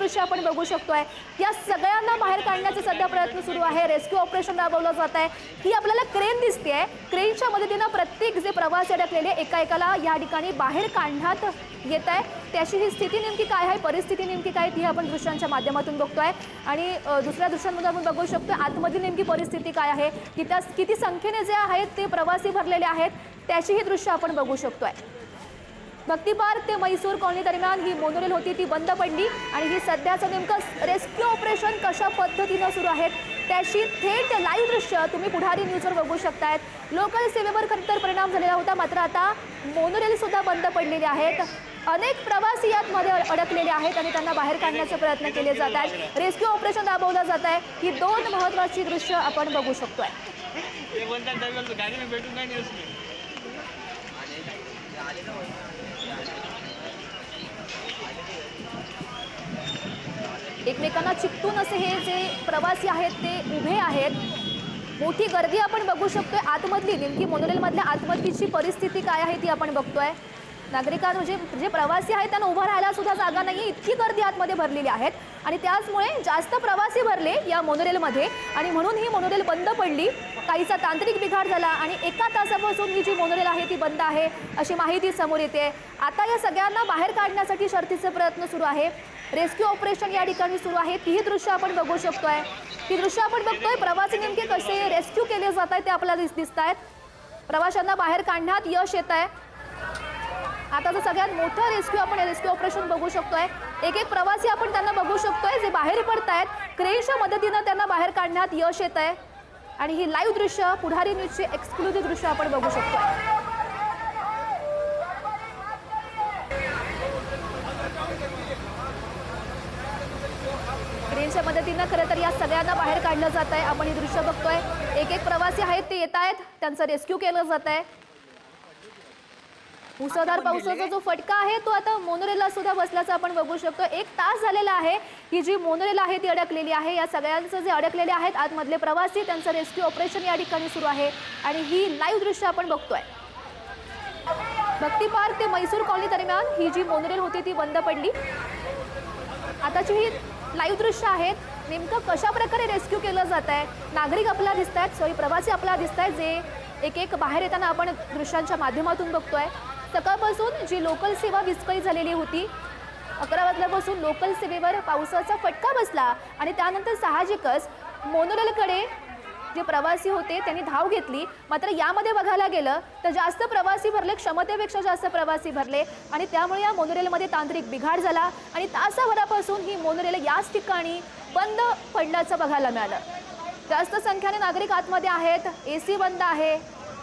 दृश्य आपण बघू शकतोय। या सगळ्यांना बाहेर काढण्याचे सध्या प्रयत्न सुरू आहे, रेस्क्यू ऑपरेशन राबवलं जात आहे। ही आपल्याला क्रेन दिसतेय, क्रेनच्या मदतीने प्रत्येक जे प्रवासी अडकलेले एका या ठिकाणी बाहेर काढण्यात येत आहे। त्याची ही स्थिती नेमकी काय आहे, परिस्थिती नेमकी काय ती आपण दृश्यांच्या माध्यमातून बघतोय। आणि दुसऱ्या दृश्यांमध्ये आपण बघू शकतो आतमध्ये नेमकी परिस्थिती काय आहे, किती संख्येने जे आहेत ते प्रवासी भरलेले आहेत त्याची ही दृश्य आपण बघू शकतोय। भक्ती पार्क ते मैसूर कॉलनी दरम्यान ही मोनोरेल होती ती बंद पडली आणि ही सध्याचं नेमकं रेस्क्यू ऑपरेशन कशा पद्धतीने सुरू आहे त्याची थेट लाईव्ह दृश्य तुम्ही पुढारी न्यूजवर बघू शकतायत। लोकल सेवेवर खरं तर परिणाम झालेला होता, मात्र आता मोनोरेल सुद्धा बंद पडलेले आहेत। अनेक प्रवासी यामध्ये अडकलेले आहेत आणि त्यांना बाहेर काढण्याचे प्रयत्न केले जात आहेत। रेस्क्यू ऑपरेशन राबवलं जात आहे। ही दोन महत्त्वाची दृश्य आपण बघू शकतोय। एकमेकांना चिकटून असे हे जे प्रवासी आहेत ते उभे आहेत। मोठी गर्दी आपण बघू शकतोय। आतमधली नेमकी मोनोरेलमधल्या आतमधलीची परिस्थिती काय आहे ती आपण बघतोय। नागरिकांना जे प्रवासी आहेत त्यांना उभा राहायला सुद्धा जागा नाही, इतकी गर्दी आतमध्ये भरलेली आहेत आणि त्याचमुळे जास्त प्रवासी भरले या मोनोरेलमध्ये आणि म्हणून ही मोनोरेल बंद पडली। काहीचा तांत्रिक बिघाड झाला आणि 1 तासापासून ही जी मोनोरेल आहे ती बंद आहे अशी माहिती समोर येते। आता या सगळ्यांना बाहेर काढण्यासाठी शर्थीचे प्रयत्न सुरू आहे। रेस्क्यू ऑपरेशन या ठिकाणी सुरू आहे। तीही दृश्य आपण बघू शकतोय। ती दृश्य आपण बघतोय प्रवासी नेमके कसे रेस्क्यू केले जात आहेत ते आपल्याला दिसत आहेत। प्रवाशांना बाहेर काढण्यात यश येत आहे। आता जो सगळ्यात मोठं रेस्क्यू ऑपरेशन बघू शकतोय। एक प्रवासी आपण त्यांना बघू शकतोय जे बाहेर पडतायत, क्रेनच्या मदतीने त्यांना बाहेर काढण्यात यश येत आहे आणि ही लाईव्ह दृश्य पुढारी न्यूजचे एक्सक्लुझिव्ह दृश्य आपण बघू शकतोय। क्रेनच्या मदतीने खरं तर या सगळ्यांना बाहेर काढलं जात आहे। आपण ही दृश्य बघतोय। एक प्रवासी आहेत ते येत आहेत, त्यांचं रेस्क्यू केलं जात आहे। मुसळधार पावसाचा जो फटका आहे तो आता मोनोरेलला सुद्धा बसल्याचं आपण बघू शकतो। 1 तास झालेला आहे ही जी मोनोरेल आहे ती अडकलेली आहे। या सगळ्यांचं जे अडकलेले आहेत आतमधले प्रवासी त्यांचं रेस्क्यू ऑपरेशन या ठिकाणी सुरू आहे आणि ही लाईव्ह दृश्य आपण बघतोय। भक्ती पार्क ते मैसूर कॉलनी दरम्यान ही जी मोनोरेल होती ती बंद पडली। आताची ही लाईव्ह दृश्य आहेत। नेमकं कशा प्रकारे रेस्क्यू केलं जात आहे, नागरिक आपल्याला दिसत आहेत, प्रवासी आपल्याला दिसत आहेत जे एक बाहेर येताना आपण दृश्यांच्या माध्यमातून बघतोय। सकाळपासून जी लोकल सेवा विस्कळीत झालेली होती, 11 वाजल्यापासून लोकल सेवेवर पावसाचा फटका बसला आणि त्यानंतर साहजिकच मोनोरेलकडे जे प्रवासी होते त्यांनी धाव घेतली। मात्र यामध्ये बघायला गेलं तर जास्त प्रवासी भरले, क्षमतेपेक्षा जास्त प्रवासी भरले आणि त्यामुळे या मोनोरेलमध्ये तांत्रिक बिघाड झाला आणि तासाभरापासून ही मोनोरेल याच ठिकाणी बंद पडल्याचं बघायला मिळालं। जास्त संख्येने नागरिक आतमध्ये आहेत, एसी बंद आहे,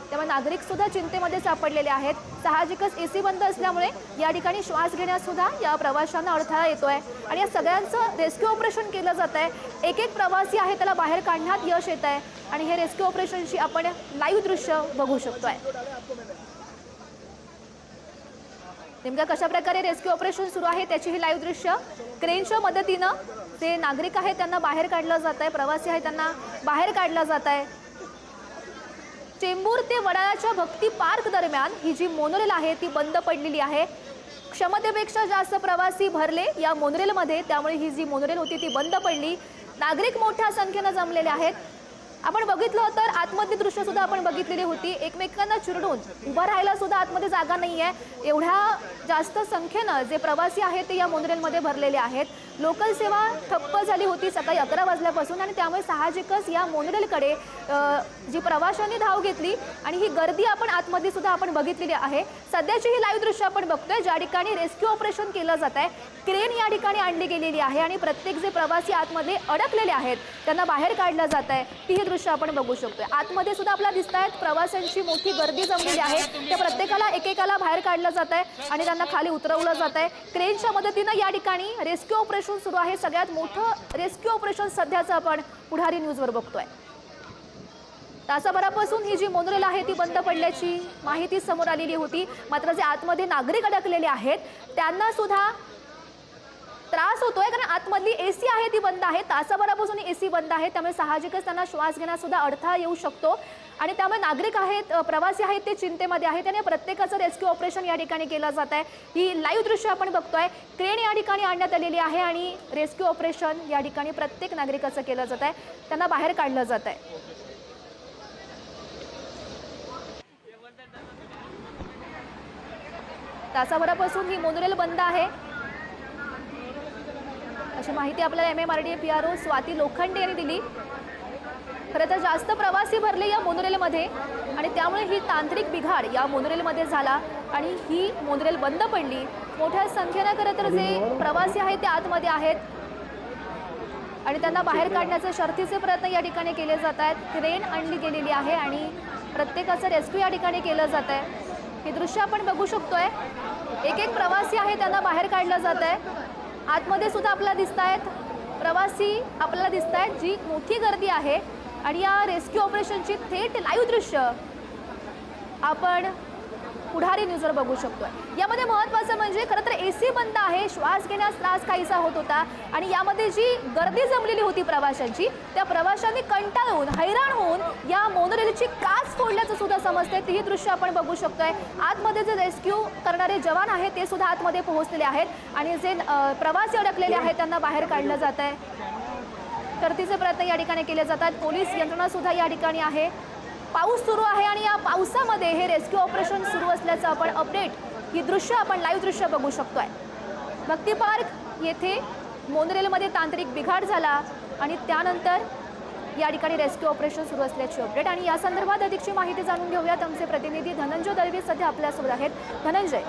त्यामुळे नागरिक सुद्धा चिंतेमध्ये सापडलेले आहेत। साहजिकच एसी बंद असल्यामुळे या ठिकाणी श्वास घेण्यास सुद्धा या प्रवाशांना अडथळा येतोय आणि या सगळ्यांचं रेस्क्यू ऑपरेशन केलं जात आहे। एक प्रवासी आहे त्याला बाहेर काढण्यात यश येत आहे आणि हे रेस्क्यू ऑपरेशनची आपण लाईव्ह दृश्य बघू शकतोय। नेमकं कशा प्रकारे रेस्क्यू ऑपरेशन सुरू आहे त्याची ही लाईव्ह दृश्य। क्रेनच्या मदतीनं जे नागरिक आहेत त्यांना बाहेर काढलं जात आहे, प्रवासी आहेत त्यांना बाहेर काढलं जात आहे। चेंबूर ते वडाळ्याच्या भक्ती पार्क दरम्यान ही जी मोनोरेल आहे ती बंद पडलेली आहे। क्षमतेपेक्षा जास्त प्रवासी भरले या मोनोरेलमध्ये, त्यामुळे ही जी मोनोरेल होती ती बंद पडली। नागरिक मोठ्या संख्येने जमलेले आहेत। आपण बघितलं तर आतमधली दृश्य सुद्धा आपण बघितलेली होती। एकमेकांना चिरडून उभा राहायला सुद्धा आतमध्ये जागा नाही आहे। एवढ्या जास्त संख्येनं जे प्रवासी आहेत ते या मोनोरेलमध्ये भरलेले आहेत। लोकल सेवा ठप्प झाली होती सकाळी 11 वाजल्यापासून आणि त्यामुळे साहजिकच या मोनोरेलकडे जी प्रवाशांनी धाव घेतली आणि ही गर्दी आपण आतमध्ये सुद्धा आपण बघितलेली आहे। सध्याची ही लाईव्ह दृश्य आपण बघतोय ज्या ठिकाणी रेस्क्यू ऑपरेशन केलं जात आहे। क्रेन या ठिकाणी आणली गेलेली आहे आणि प्रत्येक जे प्रवासी आतमध्ये अडकलेले आहेत त्यांना बाहेर काढलं जात आहे। ती ही दृश्य आपण बघू शकतोय। आतमध्ये सुद्धा आपल्याला दिसत आहेत प्रवाशांची मोठी गर्दी जमलेली आहे। त्या प्रत्येकाला एकेकाला बाहेर काढलं जात आहे आणि त्यांना खाली उतरवलं जात आहे। क्रेनच्या मदतीने या ठिकाणी रेस्क्यू ऑपरेशन सुरू आहे। सगळ्यात मोठं रेस्क्यू ऑपरेशन सध्याचं आपण पुढारी न्यूजवर बघतोय। तासाभरापासून ही जी मोनोरेल आहे ती बंद पडल्याची माहिती समोर आलेली होती, मात्र जे आतमध्ये नागरिक अडकलेले आहेत त्यांना सुद्धा त्रास होतोय कारण आतमधली एसी आहे ती बंद आहे। तासाभरापासून एसी बंद आहे, त्यामुळे साहजिकच त्यांना श्वास घेण्यास सुद्धा अडथळा येऊ शकतो आणि त्यामुळे नागरिक आहेत, प्रवासी आहेत, ते चिंतेमध्ये आहेत आणि प्रत्येकाचं रेस्क्यू ऑपरेशन या ठिकाणी केलं जात आहे। ही लाईव्ह दृश्य आपण बघतोय, क्रेन या ठिकाणी आणण्यात आलेली आहे आणि रेस्क्यू ऑपरेशन या ठिकाणी प्रत्येक नागरिकाचं केलं जात आहे, त्यांना बाहेर काढलं जात आहे। तासाभरापासून ही मोनोरेल बंद आहे अशी माहिती आपल्याला MMRDA PRO स्वाती लोखंडे यांनी दिली। खरं तर जास्त प्रवासी भरले या मोनोरेलमध्ये आणि त्यामुळे ही तांत्रिक बिघाड या मोनोरेलमध्ये झाला आणि ही मोनोरेल बंद पडली। मोठ्या संख्येने खरं तर जे प्रवासी आहेत ते आतमध्ये आहेत आणि त्यांना बाहेर काढण्याचे शर्थीचे प्रयत्न या ठिकाणी केले जात आहेत। क्रेन आणली गेलेली आहे आणि प्रत्येकाचं रेस्क्यू या ठिकाणी केलं जात आहे। हे दृश्य आपण बघू शकतोय, एक एक प्रवासी आहे त्यांना बाहेर काढलं जात आहे। आतमध्ये सुद्धा आपल्याला दिसत आहेत प्रवासी, आपल्याला दिसत आहेत, जी मोठी गर्दी आहे आणि या रेस्क्यू ऑपरेशनची थेट लाईव्ह दृश्य आपण पुढारी न्यूजवर बघू शकतोय। यामध्ये महत्त्वाचं म्हणजे खरं तर AC बंद आहे, श्वास घेण्यास त्रास काहीसा होत होता आणि यामध्ये जी गर्दी जमलेली होती प्रवाशांची, त्या प्रवाशांनी कंटाळून हैराण होऊन या मोनोरेलची काच फोडल्याचं सुद्धा समजतंय। ही दृश्य आपण बघू शकतोय। आतमध्ये जे रेस्क्यू करणारे जवान आहेत ते सुद्धा आतमध्ये पोहोचलेले आहेत आणि जे प्रवासी अडकलेले आहेत त्यांना बाहेर काढलं जात आहे। शर्थीचे प्रयत्न या ठिकाणी केले जातात। पोलीस यंत्रणा सुद्धा या ठिकाणी आहे। पाऊस सुरू आहे आणि या पावसामध्ये हे रेस्क्यू ऑपरेशन सुरू असल्याचं आपण अपडेट, ही दृश्य आपण लाईव्ह दृश्य बघू शकतोय। भक्ती पार्क येथे मोनोरेलमध्ये तांत्रिक बिघाड झाला आणि त्यानंतर या ठिकाणी रेस्क्यू ऑपरेशन सुरू असल्याची अपडेट आणि या संदर्भात अधिकची माहिती जाणून घेऊयात। आमचे प्रतिनिधी धनंजय दळवी सध्या आपल्यासोबत आहेत। धनंजय,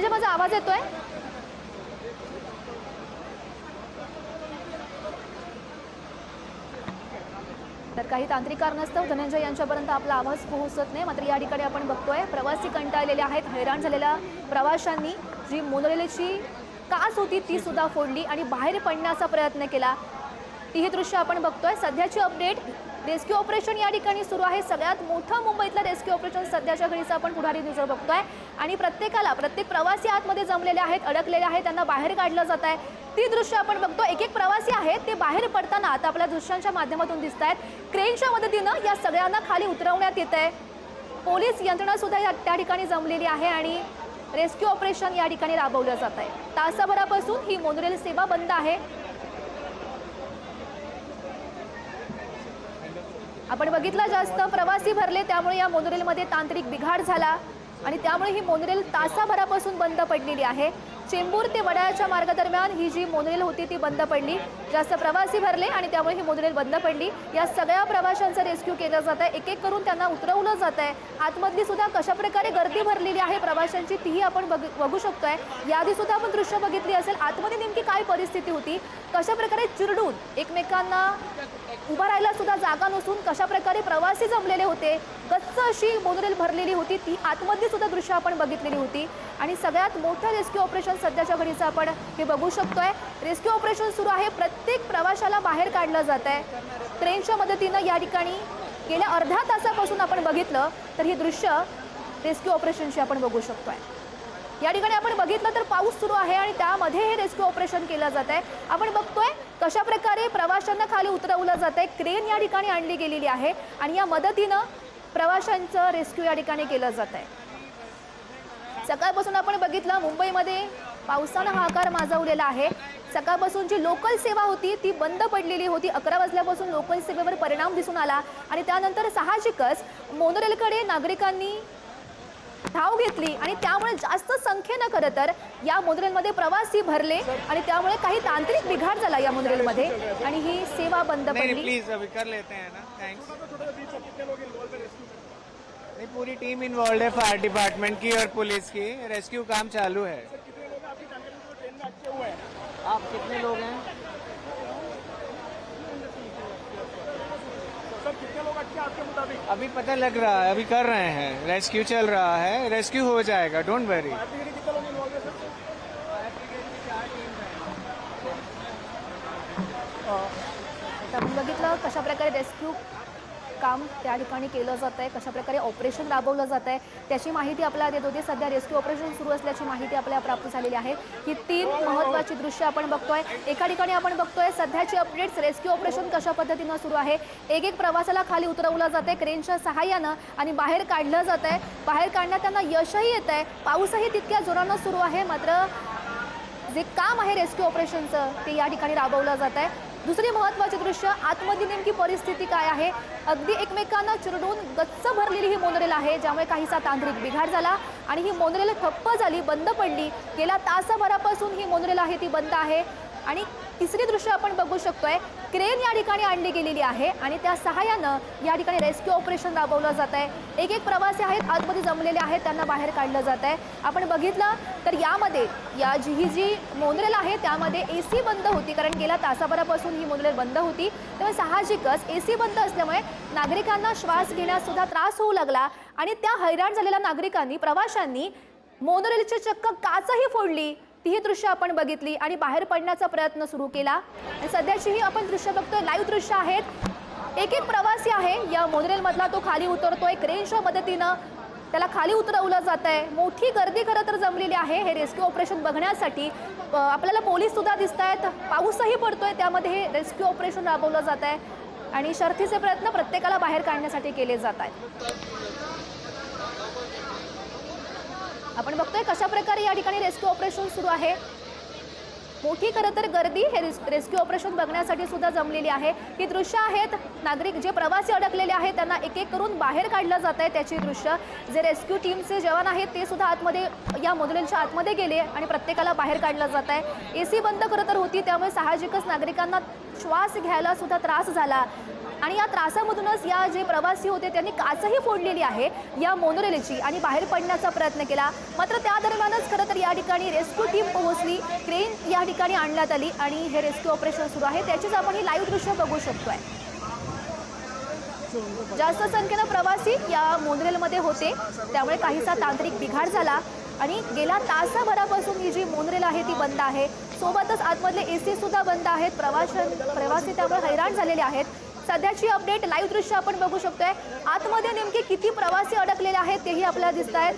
माझा आवाज येतोय? तर काही तांत्रिक कारणास्तव धनंजय यांच्यापर्यंत आपला आवाज पोहोचत नाही। मात्र या ठिकाणी आपण बघतोय प्रवासी कंटाळलेले आहेत। हैराण झालेल्या प्रवाशांनी जी मोनोरेलची काच होती ती सुद्धा फोडली आणि बाहेर पडण्याचा प्रयत्न केला। ही दृश्य आपण बघतोय। सध्याची अपडेट, रेस्क्यू ऑपरेशन या ठिकाणी सुरू आहे। सगळ्यात मोठं मुंबईतलं रेस्क्यू ऑपरेशन सध्याच्या घडीचं आपण पुढारी न्यूजवर बघतोय आणि प्रत्येक प्रवासी आतमध्ये जमलेले आहेत, अडकलेले आहेत, त्यांना बाहेर काढलं जात आहे। ती दृश्य आपण बघतो, एक एक प्रवासी आहेत ते बाहेर पडताना आता आपल्या दृश्यांच्या माध्यमातून दिसत आहेत। क्रेनच्या मदतीनं या सगळ्यांना खाली उतरवण्यात येत आहे। पोलीस यंत्रणा सुद्धा त्या ठिकाणी जमलेली आहे आणि रेस्क्यू ऑपरेशन या ठिकाणी राबवलं जात आहे। तासाभरापासून ही मोनोरेल सेवा बंद आहे। आपण बघितलं जास्त प्रवासी भरले त्यामुळे या मोनोरेलमध्ये तांत्रिक बिघाड झाला आणि त्यामुळे ही मोनोरेल तासाभरापासून बंद पडलेली आहे। चेंबूर ते वडाळ्याच्या मार्गादरम्यान ही जी मोनोरेल होती ती बंद पडली। जास्त प्रवासी भरले आणि त्यामुळे ही मोनोरेल बंद पडली। या सगळ्या प्रवाशांचं रेस्क्यू केलं जात आहे, एक एक करून त्यांना उतरवलं जात आहे। आतमधली सुद्धा कशा प्रकारे गर्दी भरलेली आहे प्रवाशांची तीही आपण बघू शकतोय। याआधी सुद्धा आपण दृश्य बघितली असेल, आतमध्ये नेमकी काय परिस्थिती होती, कशा प्रकारे चिरडून एकमेकांना उभा राहायला सुद्धा जागा नसून कशा प्रकारे प्रवासी जमलेले होते। गच्च अशी मोनोरेल भरलेली होती, ती आतमधली सुद्धा दृश्य आपण बघितलेली होती आणि सगळ्यात मोठं रेस्क्यू ऑपरेशन सध्याच्या घडीचं आपण हे बघू शकतोय। रेस्क्यू ऑपरेशन सुरू आहे, प्रत्येक प्रवाशाला बाहेर काढलं जात आहे। ट्रेनच्या मदतीनं या ठिकाणी गेल्या अर्ध्या तासापासून आपण बघितलं तर ही दृश्य रेस्क्यू ऑपरेशनची आपण बघू शकतोय। या ठिकाणी आपण बघितलं तर पाऊस सुरू आहे आणि त्यामध्ये हे रेस्क्यू ऑपरेशन केलं जात आहे। आपण बघतोय कशा प्रकारे प्रवाशांना खाली उतरवलं जात आहे। क्रेन या ठिकाणी आणली गेलेली आहे आणि या मदतीनं प्रवाशांचं रेस्क्यू या ठिकाणी केलं जात आहे। सकाळपासून आपण बघितलं मुंबईमध्ये पावसानं हाहाकार माजवलेला आहे। सकाळपासून जी लोकल सेवा होती ती बंद पडलेली होती। 11 वाजल्यापासून लोकल सेवेवर परिणाम दिसून आला आणि त्यानंतर साहजिकच मोनोरेलकडे नागरिकांनी धाव घेतली आणि त्यामुळे जास्त संख्येनं खरं तर या मोनोरेलमध्ये प्रवासी भरले आणि त्यामुळे काही तांत्रिक बिघाड झाला या मोनोरेलमध्ये आणि ही सेवा बंद पडली। प्लीज अभी कर लेते हैं ना, थैंक्स। नहीं, पूरी टीम इन्वॉल्व है, फायर डिपार्टमेंट की और पुलिस की। रेस्क्यू काम चालू है। आप कितने लोग हैं? अभी पता लग रहा है, अभी कर रहे हैं, रेस्क्यू चल रहा है, रेस्क्यू हो जाएगा, डोंट वरी। आपण बघितलं कशा प्रकारे रेस्क्यू काम त्या ठिकाणी केलं जात आहे, कशाप्रकारे ऑपरेशन राबवलं जात आहे त्याची माहिती आपल्याला देत होती. सध्या रेस्क्यू ऑपरेशन सुरू असल्याची माहिती आपल्याला प्राप्त झालेली आहे. ही 3 महत्त्वाची दृश्य आपण बघतोय. एका ठिकाणी आपण बघतोय सध्याची अपडेट्स, रेस्क्यू ऑपरेशन कशा पद्धतीनं सुरू आहे. एक प्रवासाला खाली उतरवलं जात आहे क्रेनच्या सहाय्यानं आणि बाहेर काढलं जात आहे. बाहेर काढण्यात त्यांना यशही येत आहे. पाऊसही तितक्या जोरानं सुरू आहे. मात्र जे काम आहे रेस्क्यू ऑपरेशनचं ते या ठिकाणी राबवलं जात आहे. दुसरी महत्त्वाची दृश्य, आतमध्ये नेमकी परिस्थिती काय आहे. अगदी एकमेकांना चिरडून गच्च भरलेली ही मोनरेल आहे, ज्यामुळे काहीसा तांत्रिक बिघाड झाला आणि ही मोनरेल ठप्प झाली, बंद पडली. गेल्या तासाभरापासून ही मोनरेल आहे ती बंद आहे. आणि तिसरी दृश्य आपण बघू शकतोय, क्रेन या ठिकाणी आणली गेलेली आहे आणि त्या सहाय्यानं या ठिकाणी रेस्क्यू ऑपरेशन राबवलं जात आहे. एक प्रवासी आहेत आतमध्ये जमलेले आहेत, त्यांना बाहेर काढलं जात आहे. आपण बघितलं तर यामध्ये ही जी मोनरेल आहे त्यामध्ये AC बंद होती, कारण गेल्या तासाभरापासून ही मोनरेल बंद होती. त्यामुळे साहजिकच AC बंद असल्यामुळे नागरिकांना श्वास घेण्यास सुद्धा त्रास होऊ लागला आणि त्या हैराण झालेल्या नागरिकांनी, प्रवाशांनी मोनरेलची चक्क काचही फोडली. ती ही दृश्य आपण बघितली आणि बाहेर पडण्याचा प्रयत्न सुरू केला. आणि सध्याची ही आपण दृश्य बघतोय, लाईव्ह दृश्य आहेत. एक प्रवासी आहे या मोनरेलमधला, तो खाली उतरतोय. क्रेनच्या मदतीनं त्याला खाली उतरवलं जात आहे. मोठी गर्दी खरं तर जमलेली आहे हे रेस्क्यू ऑपरेशन बघण्यासाठी. आपल्याला पोलीस सुद्धा दिसत आहेत, पाऊसही पडतोय, त्यामध्ये हे रेस्क्यू ऑपरेशन राबवलं जात आहे आणि शर्थीचे प्रयत्न प्रत्येकाला बाहेर काढण्यासाठी केले जात आहेत. आपण बघतोय कशा प्रकारे या ठिकाणी रेस्क्यू ऑपरेशन सुरू आहे. मोठी खरं तर गर्दी हे रेस्क्यू ऑपरेशन बघण्यासाठी सुद्धा जमलेली आहे. ही दृश्य आहेत, नागरिक जे प्रवासी अडकलेले आहेत त्यांना एक करून बाहेर काढलं जात आहे त्याची दृश्य. जे रेस्क्यू टीमचे जवान आहेत ते सुद्धा आतमध्ये या मोनरेलच्या आतमध्ये गेले आणि प्रत्येकाला बाहेर काढलं जात आहे. AC बंद खरं तर होती, त्यामुळे साहजिकच नागरिकांना श्वास घ्यायला सुद्धा त्रास झाला आणि या त्रासामधूनच या जे प्रवासी होते त्यांनी काचही फोडलेली आहे या मोनरेलची आणि बाहेर पडण्याचा प्रयत्न केला. मात्र त्या दरम्यानच खरं तर या ठिकाणी रेस्क्यू टीम पोहोचली, क्रेन या ठिकाणी आणण्यात आली आणि हे रेस्क्यू ऑपरेशन सुरू आहे. त्याचीच आपण ही लाईव्ह दृश्य बघू शकतोय. जास्त संख्येनं प्रवासी या मोनरेलमध्ये होते, त्यामुळे काहीसा तांत्रिक बिघाड झाला आणि गेल्या तासाभरापासून ही जी मोनरेल आहे ती बंद आहे. सोबतच आतमधले AC सुद्धा बंद आहेत. प्रवासी त्यामुळे हैराण झालेले आहेत. सध्याची अपडेट, लाईव्ह दृश्य आपण बघू शकतोय. आतमध्ये नेमके किती प्रवासी अडकलेले आहेत तेही आपल्याला दिसत आहेत.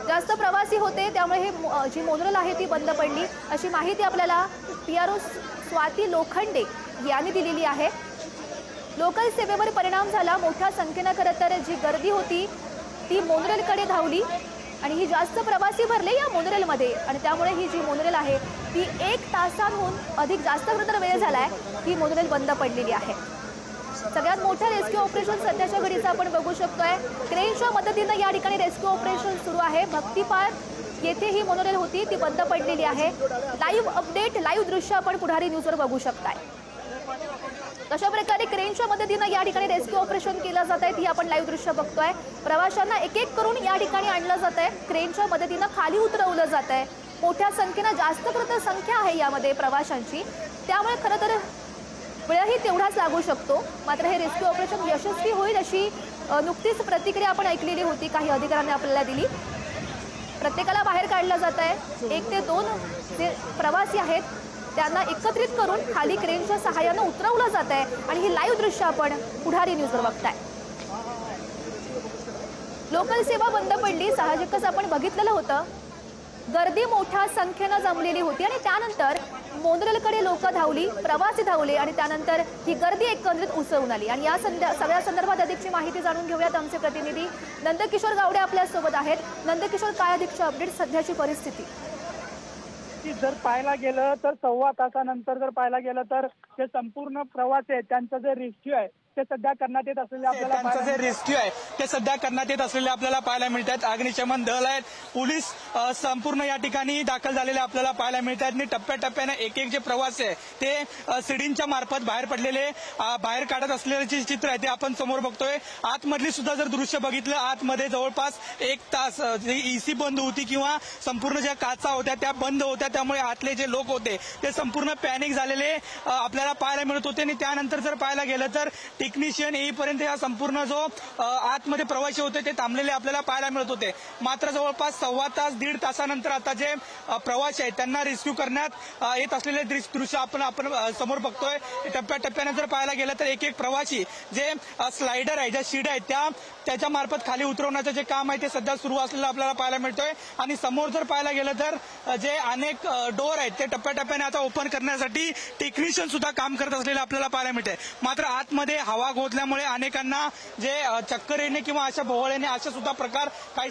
जास्त प्रवासी होते त्यामुळे हे जी मोनरेल आहे ती बंद पडली अशी माहिती आपल्याला PRO स्वाती लोखंडे यांनी दिलेली आहे. लोकल सेवेवर परिणाम झाला. मोठ्या संख्येनं खरं तर जी गर्दी होती ती मोनरेलकडे धावली आणि ही जास्त प्रवासी भरले या मोनरेलमध्ये आणि त्यामुळे ही जी मोनरेल आहे ती 1 तासांहून अधिक जास्त खरं तर वेळ झालाय ही मोनरेल बंद पडलेली आहे. सगळ्यात मोठं रेस्क्यू ऑपरेशन सध्याच्या घडीचं आपण बघू शकतोय. क्रेनच्या मदतीनं या ठिकाणी रेस्क्यू ऑपरेशन सुरू आहे. भक्ती पार्क येथे ही मोनोरेल होती ती बंद पडलेली आहे. लाईव्ह अपडेट, लाईव्ह दृश्य आपण पुढारी न्यूजवर बघू शकताय. कशा प्रकारे क्रेनच्या मदतीनं या ठिकाणी रेस्क्यू ऑपरेशन केलं जात आहे ती आपण लाईव्ह दृश्य बघतोय. प्रवाशांना एक करून या ठिकाणी आणलं जात आहे. क्रेनच्या मदतीनं खाली उतरवलं जात आहे. मोठ्या संख्येनं, जास्त खरं तर संख्या आहे यामध्ये प्रवाशांची, त्यामुळे खरं तर वेळही तेवढाच लागू शकतो. मात्र हे रेस्क्यू ऑपरेशन यशस्वी होईल अशी नुकतीच प्रतिक्रिया आपण ऐकलेली होती, काही अधिकाऱ्यांनी आपल्याला दिली. प्रत्येकाला बाहेर काढलं जात आहे. 1 ते 2 जे प्रवासी आहेत त्यांना एकत्रित करून खाली क्रेनच्या सहाय्यानं उतरवलं जात आहे आणि ही लाईव्ह दृश्य आपण पुढारी न्यूजवर बघताय. लोकल सेवा बंद पडली, साहजिकच आपण बघितलेलं होतं. गर्दी मोठ्या संख्येनं जमलेली होती आणि त्यानंतर मोनरेलकडे लोक धावली, प्रवासी धावले आणि त्यानंतर ही गर्दी एकत्रित उसळून आली. आणि या सगळ्या संदर्भात अधिकची माहिती जाणून घेऊयात. आमचे प्रतिनिधी नंदकिशोर गावडे आपल्यासोबत आहेत. नंदकिशोर, काय अधिकची अपडेट, सध्याची परिस्थिती? जर पाहायला गेलं तर 1.25 तासानंतर जर पाहायला गेलं तर जे संपूर्ण प्रवासी आहेत त्यांचं जे रेस्क्यू आहे ते सध्या करण्यात येत असलेले आपल्याला पाहायला मिळतात. अग्निशमन दल आहेत, पोलीस संपूर्ण या ठिकाणी दाखल झालेले आपल्याला पाहायला मिळतात. आणि टप्प्याटप्प्याने एक जे प्रवासी आहे ते सीडींच्या मार्फत बाहेर पडलेले, बाहेर काढत असलेले जे चित्र आहे ते आपण समोर बघतोय. आतमधली सुद्धा जर दृश्य बघितलं, आतमध्ये जवळपास 1 तास AC बंद होती किंवा संपूर्ण ज्या काचा होत्या त्या बंद होत्या, त्यामुळे आतले जे लोक होते ते संपूर्ण पॅनिक झालेले आपल्याला पाहायला मिळत होते. आणि त्यानंतर जर पाहायला गेलं तर टेक्निशियन येईपर्यंत हा संपूर्ण जो आतमध्ये प्रवासी होते ते थांबलेले आपल्याला पाहायला मिळत होते. मात्र जवळपास सव्वा तास 1.5 तासानंतर आता जे प्रवासी आहेत त्यांना रेस्क्यू करण्यात येत असलेले दृश्य आपण समोर बघतोय. टप्प्याटप्प्याने जर पाहायला गेलं तर एक एक प्रवासी जे स्लायडर आहे, ज्या शिड्या आहेत त्याच्या मार्फत खाली उतरवण्याचं जे काम आहे ते सध्या सुरू असलेलं आपल्याला पाहायला मिळतोय. आणि समोर जर पाहायला गेलं तर जे अनेक डोअर आहेत ते टप्प्याटप्प्याने आता ओपन करण्यासाठी टेक्निशियन सुद्धा काम करत असलेलं आपल्याला पाहायला मिळतंय. मात्र आतमध्ये हवा गोतल्यामुळे अनेकांना जे चक्कर येणे किंवा अशा भोवळ येणे अशा सुद्धा प्रकार काही